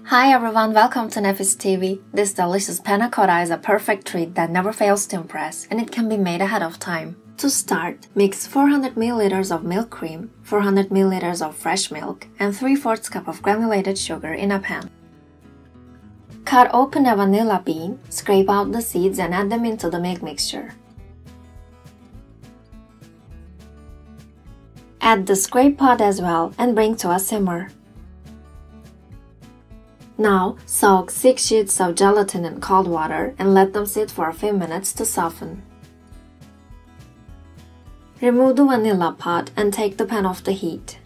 Hi everyone, welcome to Nefis TV. This delicious panna cotta is a perfect treat that never fails to impress, and it can be made ahead of time. To start, mix 400 ml of milk cream, 400 ml of fresh milk, and 3/4 cup of granulated sugar in a pan. Cut open a vanilla bean, scrape out the seeds and add them into the milk mixture. Add the scraped pod as well and bring to a simmer. Now, soak 6 sheets of gelatin in cold water and let them sit for a few minutes to soften. Remove the vanilla pod and take the pan off the heat.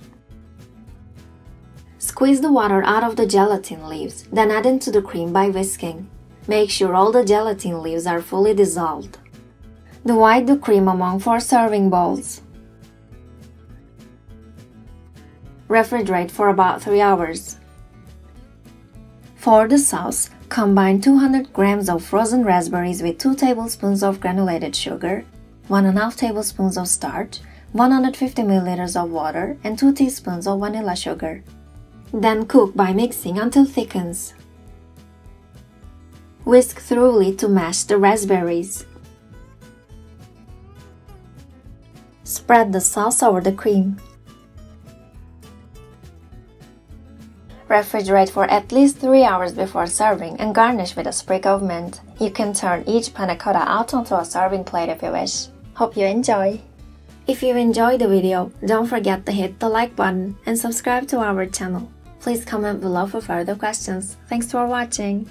Squeeze the water out of the gelatin leaves, then add into the cream by whisking. Make sure all the gelatin leaves are fully dissolved. Divide the cream among 4 serving bowls. Refrigerate for about 3 hours. For the sauce, combine 200 grams of frozen raspberries with 2 tablespoons of granulated sugar, 1½ tablespoons of starch, 150 ml of water, and 2 teaspoons of vanilla sugar. Then cook by mixing until thickens. Whisk thoroughly to mash the raspberries. Spread the sauce over the cream. Refrigerate for at least 3 hours before serving and garnish with a sprig of mint. You can turn each panna cotta out onto a serving plate if you wish. Hope you enjoy! If you enjoyed the video, don't forget to hit the like button and subscribe to our channel. Please comment below for further questions. Thanks for watching!